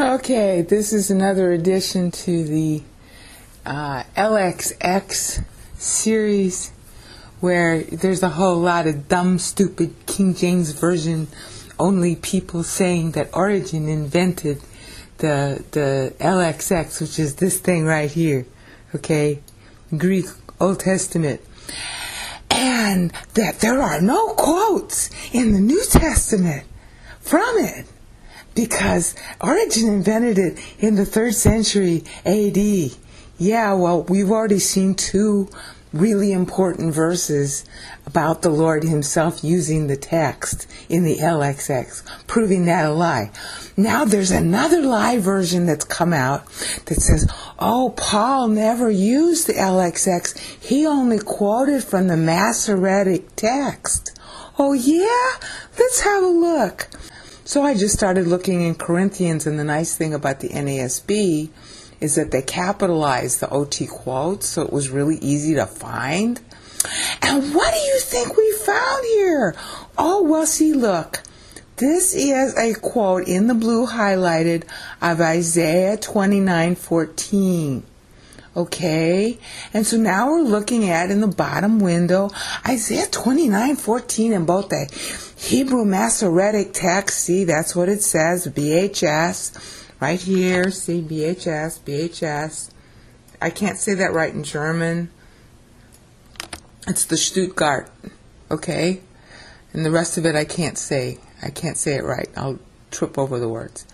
Okay, this is another addition to the LXX series where there's a whole lot of dumb, stupid King James Version only people saying that Origin invented the LXX, which is this thing right here, okay, Greek Old Testament, and that there are no quotes in the New Testament from it, because Origin invented it in the 3rd century AD. Yeah, well, we've already seen 2 really important verses about the Lord himself using the text in the LXX, proving that a lie. Now there's another lie version that's come out that says, oh, Paul never used the LXX. He only quoted from the Masoretic text. Oh, yeah? Let's have a look. So I just started looking in Corinthians, and the nice thing about the NASB is that they capitalized the OT quotes, so it was really easy to find. And what do you think we found here? Oh, well, see, look. This is a quote in the blue highlighted of Isaiah 29:14. Okay, and so now we're looking at, in the bottom window, Isaiah 29:14 in both the Hebrew Masoretic text. See, that's what it says, BHS, right here. See, BHS. I can't say that right in German. It's the Stuttgart, okay? And the rest of it I can't say. I can't say it right. I'll trip over the words.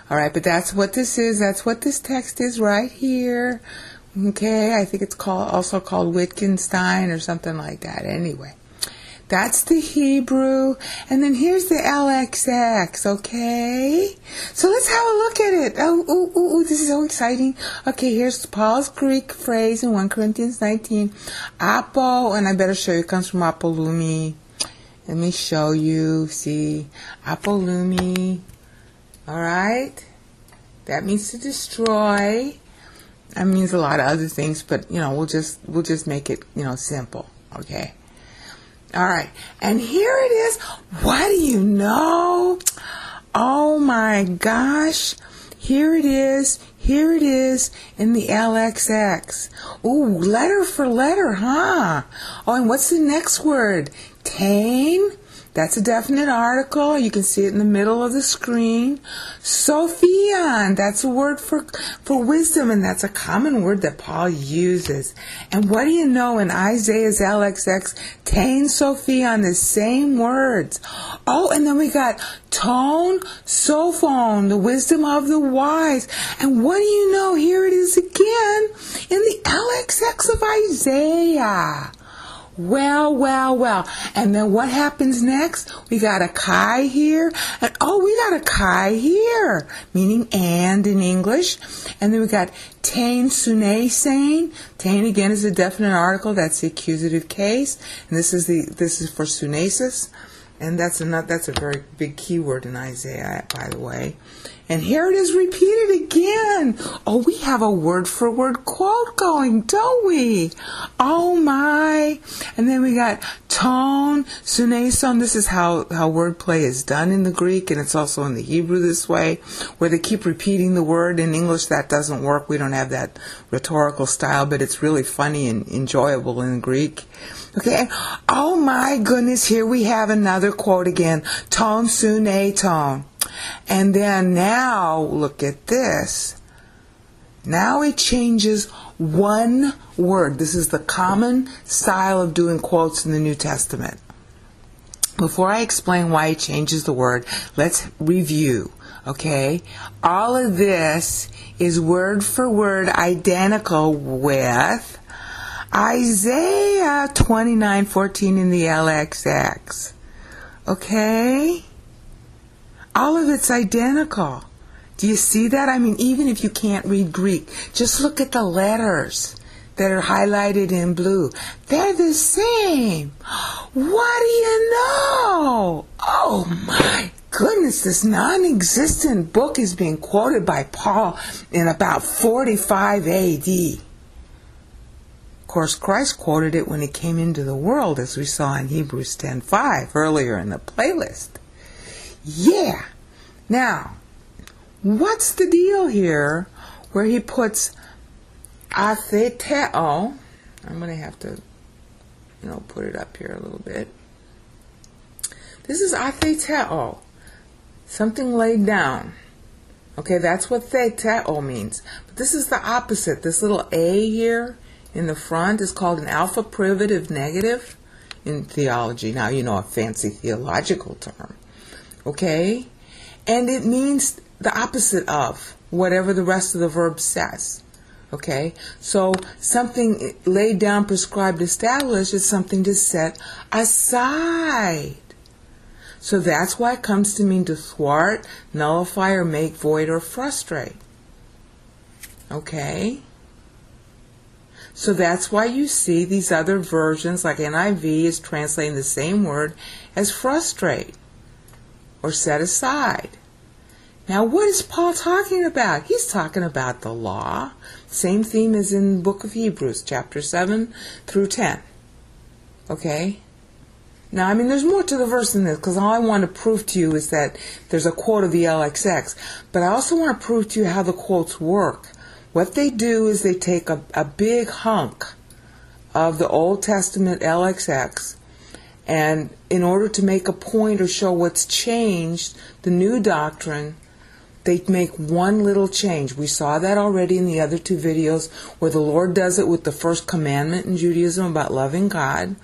All right, but that's what this is. That's what this text is right here. Okay, I think it's also called Wittgenstein or something like that. Anyway, that's the Hebrew. And then here's the LXX, okay? So let's have a look at it. Oh, this is so exciting. Okay, here's Paul's Greek phrase in 1 Corinthians 19. Apo, and I better show you, it comes from apolumi. Let me show you. See, apolumi. All right? That means to destroy. That means a lot of other things, but we'll just make it simple, okay? All right, and here it is. What do you know? Oh my gosh! Here it is in the LXX. Ooh, letter for letter, huh? Oh, and what's the next word? Tain. That's a definite article. You can see it in the middle of the screen. Sophion. That's a word for wisdom, and that's a common word that Paul uses. And what do you know, in Isaiah's LXX, tain, Sophion, the same words. Oh, and then we got tone, sophon, the wisdom of the wise. And what do you know? Here it is again in the LXX of Isaiah. Well. And then what happens next? We got a chi here. And we got a chi here, meaning and in English. And then we got tain sunesein. Tain again is a definite article. That's the accusative case. And this is for sunesis. And that's a very big keyword in Isaiah, by the way. And here it is repeated again. Oh, we have a word-for-word quote going, don't we? Oh, my. And then we got tone, suneson. This is how wordplay is done in the Greek, and it's also in the Hebrew this way, where they keep repeating the word. In English, that doesn't work. We don't have that rhetorical style, but it's really funny and enjoyable in Greek. Okay. Oh, my goodness. Here we have another quote again. Ton, sune, ton. And then now, look at this. Now it changes one word. This is the common style of doing quotes in the New Testament. Before I explain why it changes the word, let's review, okay? All of this is word for word identical with Isaiah 29:14 in the LXX, okay? All of it's identical. Do you see that? I mean, even if you can't read Greek, just look at the letters that are highlighted in blue. They're the same. What do you know? Oh my goodness, this non-existent book is being quoted by Paul in about 45 AD. Of course, Christ quoted it when he came into the world, as we saw in Hebrews 10:5 earlier in the playlist. Yeah. Now, what's the deal here where he puts atheteo? I'm going to have to, put it up here a little bit. This is atheteo, something laid down. Okay, that's what theteo means. But this is the opposite. This little a here in the front is called an alpha privative negative in theology. Now, a fancy theological term. Okay? And it means the opposite of whatever the rest of the verb says. Okay? So something laid down, prescribed, established is something to set aside. So that's why it comes to mean to thwart, nullify, or make void or frustrate. Okay? So that's why you see these other versions, like NIV is translating the same word as frustrate or set aside. Now, what is Paul talking about? He's talking about the law. Same theme as in the book of Hebrews, chapter 7 through 10. Okay? Now, there's more to the verse than this, because all I want to prove to you is that there's a quote of the LXX. But I also want to prove to you how the quotes work. What they do is they take a big hunk of the Old Testament LXX, and in order to make a point or show what's changed, the new doctrine, they make one little change. We saw that already in the other two videos, where the Lord does it with the first commandment in Judaism about loving God,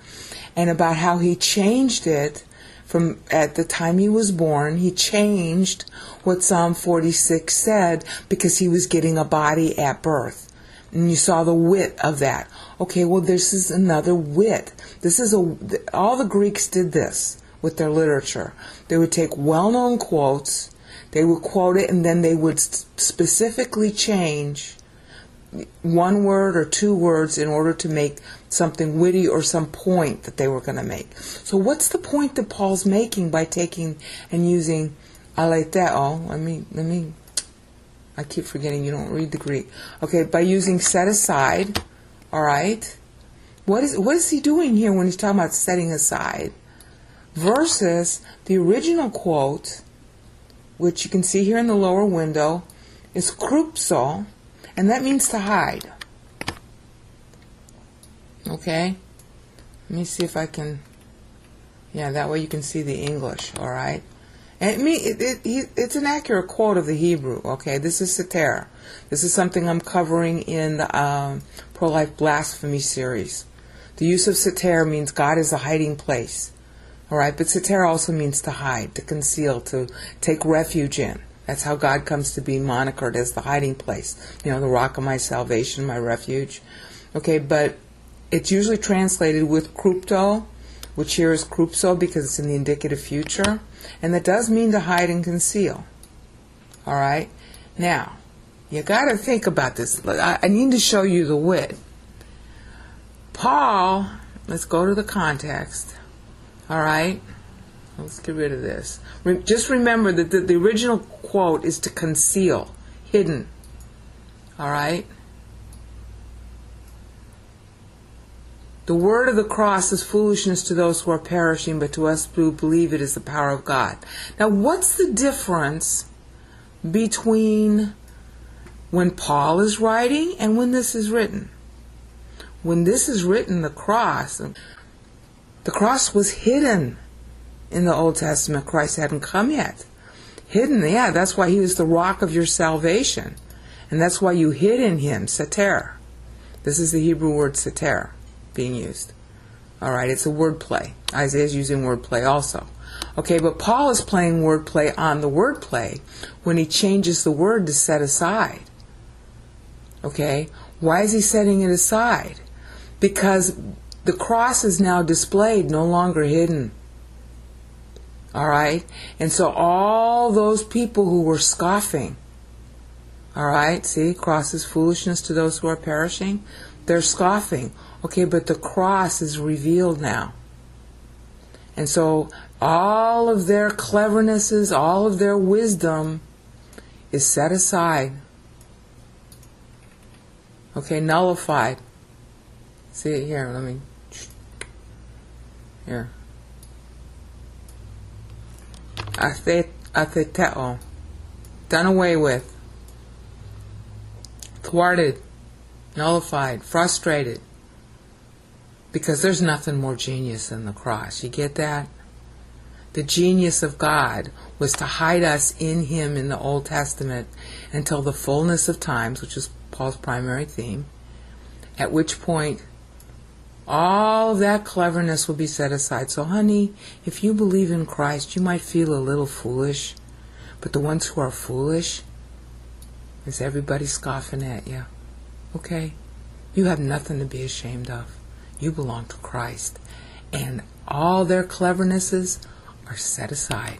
and about how he changed it from at the time he was born. He changed what Psalm 46 said because he was getting a body at birth. And you saw the wit of that. Okay, well, this is another wit. All the Greeks did this with their literature. They would take well-known quotes, they would quote it, and then they would specifically change one word or two words in order to make something witty or some point that they were going to make. So what's the point that Paul's making by taking and using aleteo? I keep forgetting you don't read the Greek. Okay, by using set aside, all right? What is he doing here when he's talking about setting aside? Versus the original quote, which you can see here in the lower window, is krupso, and that means to hide. Okay? Let me see if I can... Yeah, that way you can see the English, all right? And it's an accurate quote of the Hebrew, okay? This is satir. This is something I'm covering in the Pro-Life Blasphemy series. The use of satir means God is a hiding place, all right? But satir also means to hide, to conceal, to take refuge in. That's how God comes to be monikered as the hiding place. The rock of my salvation, my refuge. Okay, but it's usually translated with krupto, which here is krupso because it's in the indicative future. And that does mean to hide and conceal. All right? Now, you got to think about this. I need to show you the wit. Paul, let's go to the context. All right? Let's get rid of this. Just remember that the original quote is to conceal, hidden. All right? The word of the cross is foolishness to those who are perishing, but to us who believe it is the power of God. Now, what's the difference between when Paul is writing and when this is written? When this is written, the cross was hidden in the Old Testament. Christ hadn't come yet. Hidden, yeah, that's why he was the rock of your salvation. And that's why you hid in him, satir. This is the Hebrew word satir being used. All right, it's a word play. Isaiah's using word play also. Okay, but Paul is playing word play on the word play when he changes the word to set aside. Okay, why is he setting it aside? Because the cross is now displayed, no longer hidden. All right, and so all those people who were scoffing, all right, see, cross is foolishness to those who are perishing. They're scoffing. Okay, but the cross is revealed now. And so all of their clevernesses, all of their wisdom is set aside. Okay, nullified. See it here, here. Atheteo. done away with, thwarted, nullified, frustrated. Because there's nothing more genius than the cross. You get that? The genius of God was to hide us in Him in the Old Testament until the fullness of times, which is Paul's primary theme, at which point all of that cleverness will be set aside. So honey, if you believe in Christ, you might feel a little foolish, but the ones who are foolish is everybody scoffing at you. Okay? You have nothing to be ashamed of. You belong to Christ. And all their clevernesses are set aside.